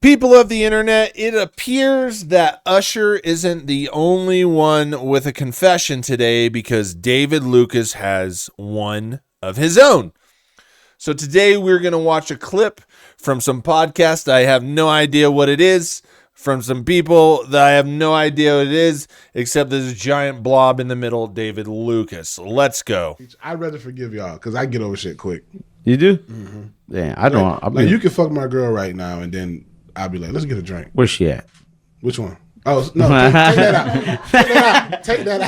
People of the internet, it appears that Usher isn't the only one with a confession today because David Lucas has one of his own. So today we're going to watch a clip from some podcast. I have no idea what it is. From some people that I have no idea what it is, except there's a giant blob in the middle, David Lucas. Let's go. I'd rather forgive y'all because I get over shit quick. You do? Mm-hmm. Yeah, I don't. Like you can fuck my girl right now, and then I'll be like, let's get a drink. Where's she at? Which one? Oh, no, take that out. Take that out. Take that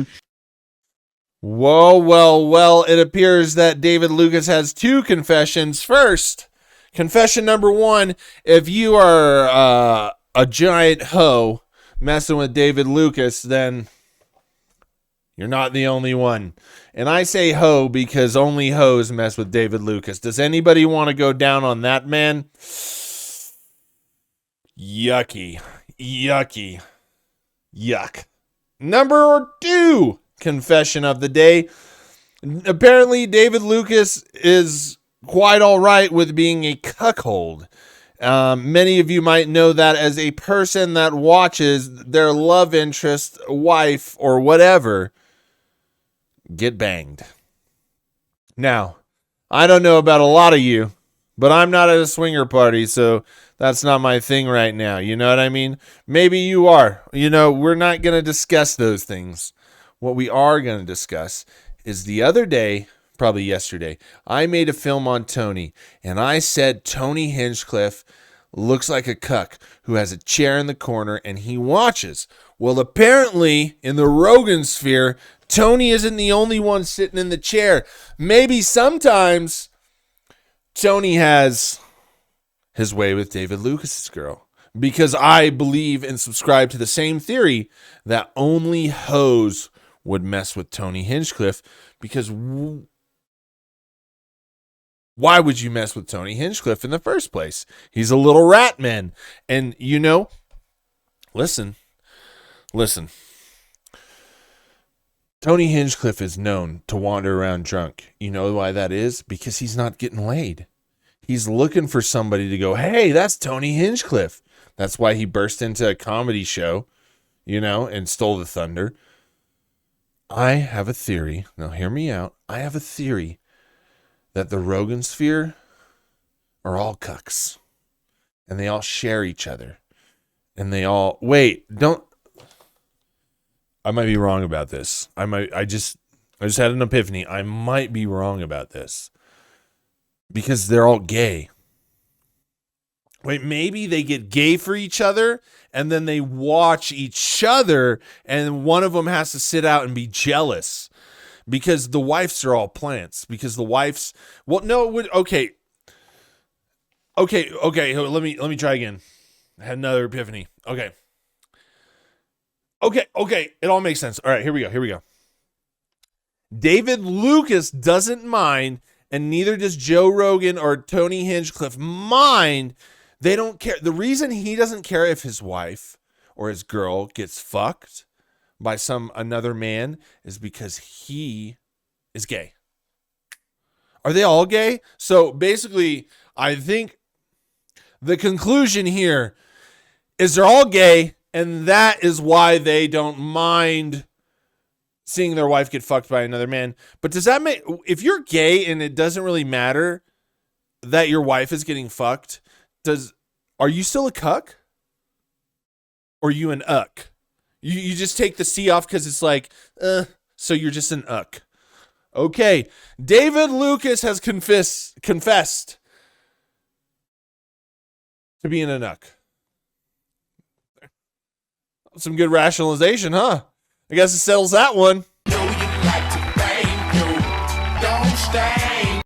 out. Whoa, well, it appears that David Lucas has two confessions. First, confession number one, if you are a giant hoe messing with David Lucas, then you're not the only one. And I say hoe because only hoes mess with David Lucas. Does anybody want to go down on that man? Yucky. Yuck. Number two confession of the day. Apparently, David Lucas is quite all right with being a cuckold. Many of you might know that as a person that watches their love interest, wife, or whatever get banged. Now, I don't know about a lot of you, but I'm not at a swinger party, so that's not my thing right now. You know what I mean? Maybe you are. We're not going to discuss those things. What we are going to discuss is the other day, probably yesterday, I made a film on Tony, and I said Tony Hinchcliffe looks like a cuck who has a chair in the corner and he watches. Well, apparently, in the Rogansphere, Tony isn't the only one sitting in the chair. Maybe sometimes Tony has his way with David Lucas's girl. Because I believe and subscribe to the same theory that only hoes would mess with Tony Hinchcliffe, because why would you mess with Tony Hinchcliffe in the first place? He's a little rat man. And listen. Tony Hinchcliffe is known to wander around drunk. You know why that is? Because he's not getting laid. He's looking for somebody to go, hey, that's Tony Hinchcliffe. That's why he burst into a comedy show, and stole the thunder. I have a theory. Now, hear me out. I have a theory that the Rogansphere are all cucks. And they all share each other. And they all... Wait, don't... I might be wrong about this. I just had an epiphany. I might be wrong about this. Because they're all gay. Wait, maybe they get gay for each other, and then they watch each other, and one of them has to sit out and be jealous because the wives are all plants. Because the wives, well, no, it would okay. Let me try again. I had another epiphany. Okay. It all makes sense. All right, here we go. David Lucas doesn't mind, and neither does Joe Rogan or Tony Hinchcliffe mind. They don't care. The reason he doesn't care if his wife or his girl gets fucked by another man is because he is gay. Are they all gay? So basically, I think the conclusion here is they're all gay, and that is why they don't mind seeing their wife get fucked by another man. But does that make, if you're gay and it doesn't really matter that your wife is getting fucked, are you still a cuck? Or are you an uck? You just take the C off because it's like, so you're just an uck. Okay, David Lucas has confessed to being an uck. Some good rationalization, huh? I guess it settles that one.